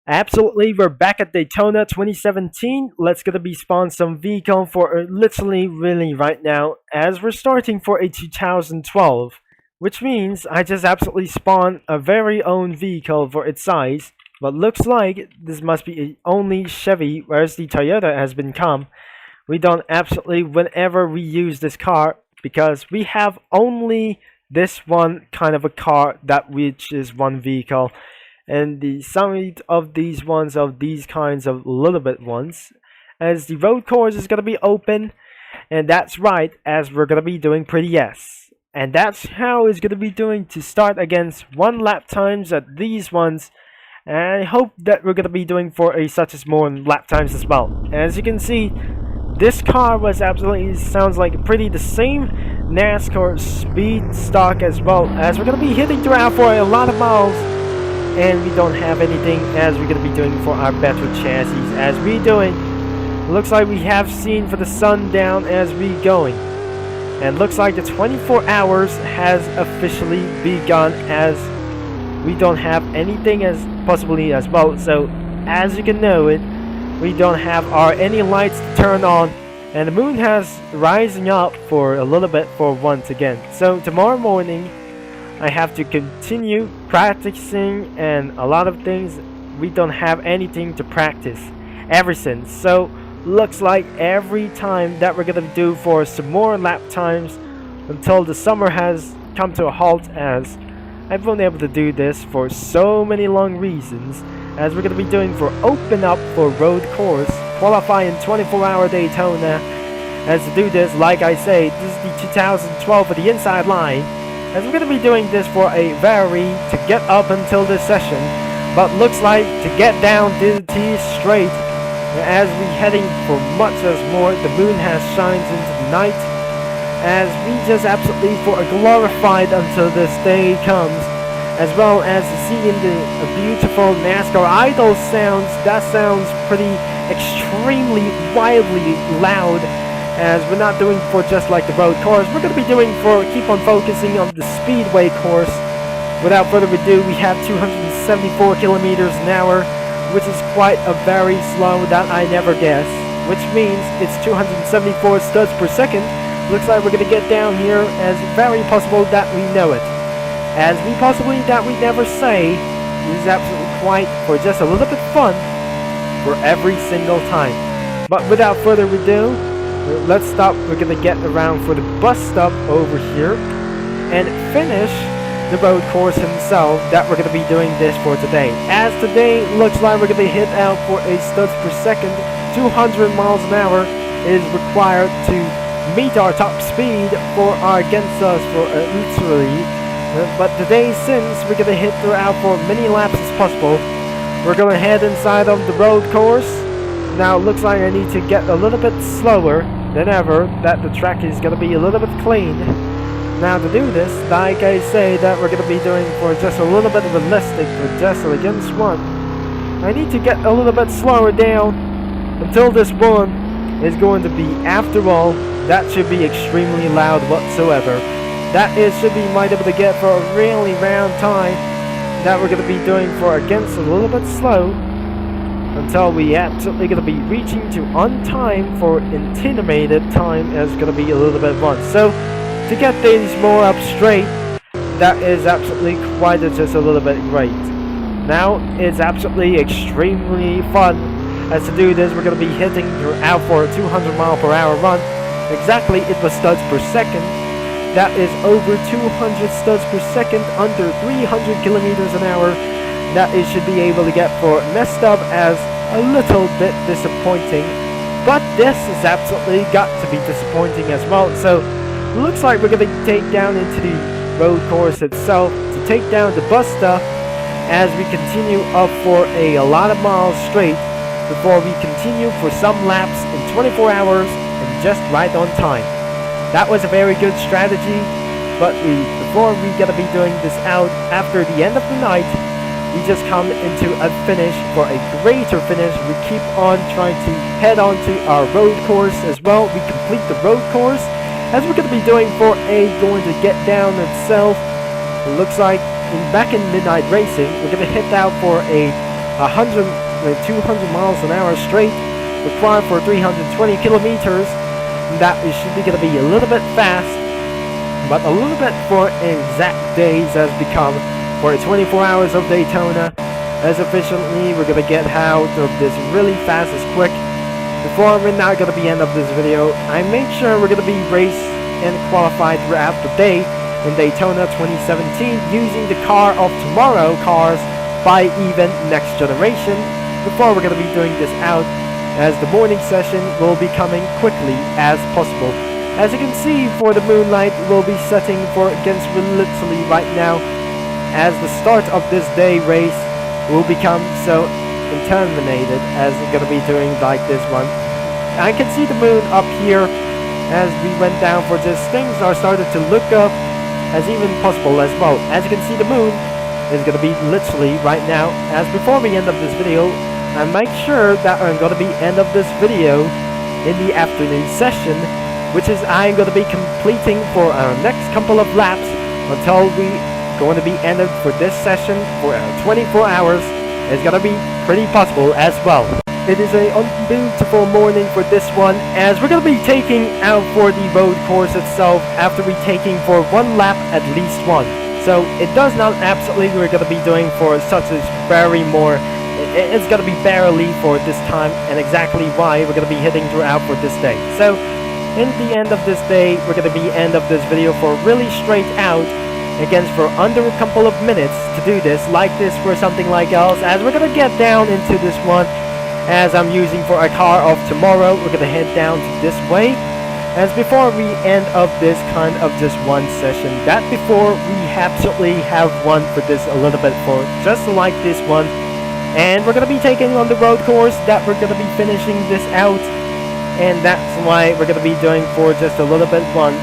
Absolutely, we're back at Daytona 2017. Let's gonna be spawn some vehicle for literally really right now as we're starting for a 2012, which means I just absolutely spawned a very own vehicle for its size. But looks like this must be a only Chevy, whereas the Toyota has been come. We don't absolutely whenever we use this car because we have only this one kind of a car that which is one vehicle, and the side of these ones of these kinds of little bit ones as the road course is going to be open, and that's right, as we're going to be doing pretty yes, and that's how it's going to be doing to start against 1 lap times at these ones. And I hope that we're going to be doing for a such as more lap times as well. As you can see, this car was absolutely sounds like pretty the same NASCAR speed stock as well, as we're going to be hitting throughout for a lot of miles, and we don't have anything as we're going to be doing for our better chassis as we doing. Looks like we have seen for the sundown as we going, and looks like the 24 hours has officially begun as we don't have anything as possibly as well. So as you can know it, we don't have our any lights to turn on, and the moon has rising up for a little bit for once again. So tomorrow morning I have to continue practicing and a lot of things. We don't have anything to practice ever since. So looks like every time that we're gonna do for some more lap times until the summer has come to a halt, as I've been able to do this for so many long reasons, as we're gonna be doing for open up for road course, qualify in 24-hour Daytona. As to do this, like I say, this is the 2012 for the inside line, as we're going to be doing this for a very to get up until this session, but looks like to get down the T straight as we heading for much as more. The moon has shines into the night as we just absolutely for a glorified until this day comes, as well as seeing the beautiful NASCAR idle sounds. That sounds pretty extremely wildly loud, as we're not doing for just like the road course. We're going to be doing for keep on focusing on the speedway course. Without further ado, we have 274 kilometers an hour, which is quite a very slow that I never guess, which means it's 274 studs per second. Looks like we're going to get down here as very possible that we know it, as we possibly that we never say. This is absolutely quite for just a little bit fun for every single time. But without further ado, let's stop. We're gonna get around for the bus stop over here and finish the road course himself that we're gonna be doing this for today. As today looks like we're gonna hit out for a studs per second. 200 miles an hour is required to meet our top speed for our against us for literally. But today, since we're gonna hit throughout for many laps as possible, we're gonna head inside of the road course. Now it looks like I need to get a little bit slower than ever, that the track is going to be a little bit clean. Now to do this, like I say, that we're going to be doing for just a little bit realistic for just against one, I need to get a little bit slower down until this one is going to be, after all, that should be extremely loud whatsoever. That is should be might able to get for a really round time that we're going to be doing for against a little bit slow, until we absolutely going to be reaching to on time for intimated time is going to be a little bit fun. So to get things more up straight, that is absolutely quite just a little bit great. Now it's absolutely extremely fun as to do this. We're going to be hitting out for a 200 mile per hour run. Exactly, it was studs per second. That is over 200 studs per second, under 300 kilometers an hour. That it should be able to get for messed up as a little bit disappointing, but this is absolutely got to be disappointing as well. So looks like we're going to take down into the road course itself to take down the bus stop as we continue up for a lot of miles straight before we continue for some laps in 24 hours and just right on time. That was a very good strategy, but before we going to be doing this out after the end of the night, we just come into a finish for a greater finish. We keep on trying to head on to our road course as well. We complete the road course as we're going to be doing for a going to get down itself. It looks like back in midnight racing, we're going to hit out for a 200 miles an hour straight, required for 320 kilometers. That is should be gonna be a little bit fast, but a little bit for exact days has become for 24 hours of Daytona. As efficiently, we're gonna get out of this really fast as quick. Before we're not gonna be end of this video, I made sure we're gonna be race and qualified throughout the day in Daytona 2017 using the car of tomorrow cars by even next generation. Before we're gonna be doing this out, as the morning session will be coming quickly as possible. As you can see, for the moonlight will be setting for against literally right now, as the start of this day race will become so terminated as we're gonna be doing like this one. I can see the moon up here as we went down for this. Things are started to look up as even possible as well. As you can see, the moon is gonna be literally right now. As before we end up this video, I make sure that I'm gonna be end of this video in the afternoon session, which is I'm gonna be completing for our next couple of laps until we going to be ended for this session for 24 hours. It's gonna be pretty possible as well. It is a beautiful morning for this one, as we're gonna be taking out for the road course itself after we taking for one lap at least one. So it does not absolutely we're gonna be doing for such as very more. It's gonna be barely for this time, and exactly why we're gonna be hitting throughout for this day. So in the end of this day, we're gonna be end of this video for really straight out against for under a couple of minutes to do this like this for something like else, as we're gonna get down into this one as I'm using for a car of tomorrow. We're gonna head down to this way as before we end up this kind of just one session, that before we absolutely have one for this a little bit for just like this one. And we're gonna be taking on the road course that we're gonna be finishing this out, and that's why we're gonna be doing for just a little bit one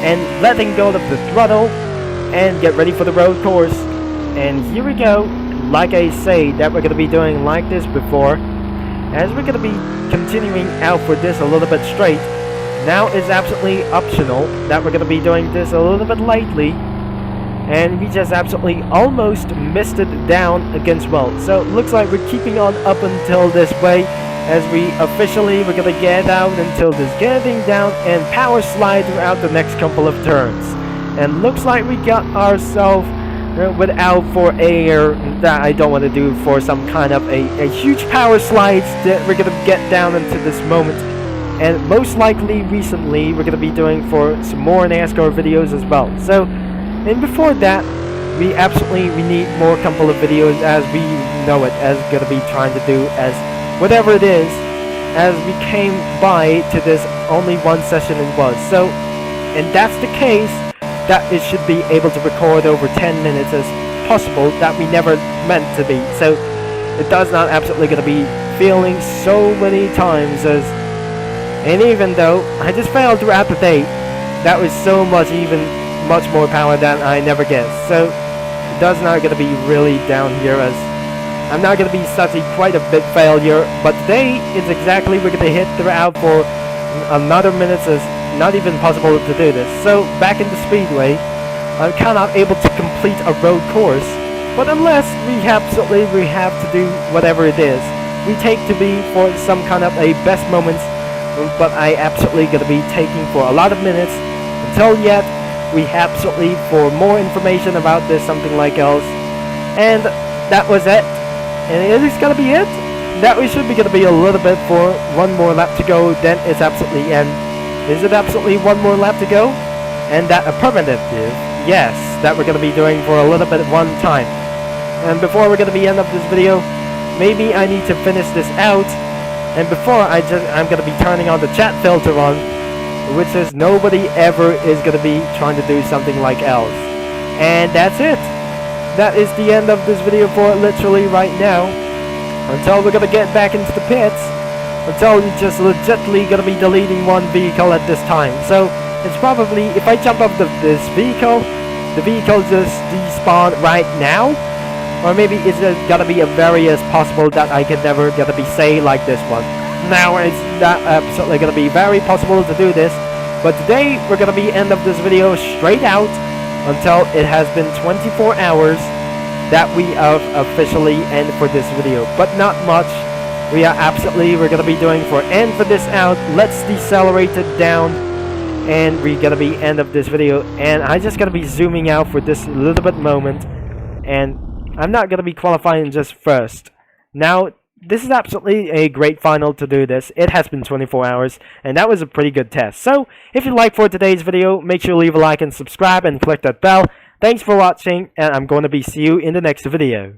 and letting go of the throttle and get ready for the road course. And here we go, like I say that we're gonna be doing like this before, as we're gonna be continuing out for this a little bit straight. Now is absolutely optional that we're gonna be doing this a little bit lightly, and we just absolutely almost missed it down against well. So it looks like we're keeping on up until this way, as we officially we're gonna get out until this getting down and power slide throughout the next couple of turns. And looks like we got ourselves without for air that I don't want to do for some kind of a huge power slides that we're gonna get down into this moment. And most likely recently we're gonna be doing for some more NASCAR videos as well. So, and before that, we need more couple of videos as we know it as gonna be trying to do as whatever it is, as we came by to this only one session it was. So, and that's the case, that it should be able to record over 10 minutes as possible, that we never meant to be. So it does not absolutely gonna be feeling so many times as, and even though I just failed throughout the day, that was so much much more power than I never guessed. So it does not gonna be really down here, as I'm not gonna be such a quite a big failure, but today is exactly we're gonna hit throughout for another minutes as not even possible to do this. So back in the speedway, I'm kind of able to complete a road course, but unless we have to do whatever it is we take to be for some kind of a best moments, but I absolutely gonna be taking for a lot of minutes until yet we absolutely for more information about this something like else. And that was it, and it is gonna be it. That we should be gonna be a little bit for one more lap to go, then it's absolutely end. Is it absolutely one more lap to go? And that affirmative, yes, that we're gonna be doing for a little bit one time. And before we're gonna be end up this video, maybe I need to finish this out. And before I'm gonna be turning on the chat filter on, which is nobody ever is gonna be trying to do something like else. And that's it. That is the end of this video for literally right now. Until we're gonna get back into the pits. Until you're just legitimately gonna be deleting one vehicle at this time. So it's probably, if I jump up this vehicle, the vehicle just despawn right now, or maybe it's gonna be a various possible that I can never gonna be say like this one. Now it's not absolutely gonna be very possible to do this, but today we're gonna be end of this video straight out until it has been 24 hours, that we have officially end for this video, but not much. We're gonna be doing for end for this out. Let's decelerate it down, and we're gonna be end of this video. And I just gotta be zooming out for this little bit moment, and I'm not gonna be qualifying just first. Now, this is absolutely a great final to do this. It has been 24 hours, and that was a pretty good test. So, if you like for today's video, make sure to leave a like and subscribe and click that bell. Thanks for watching, and I'm going to see you in the next video.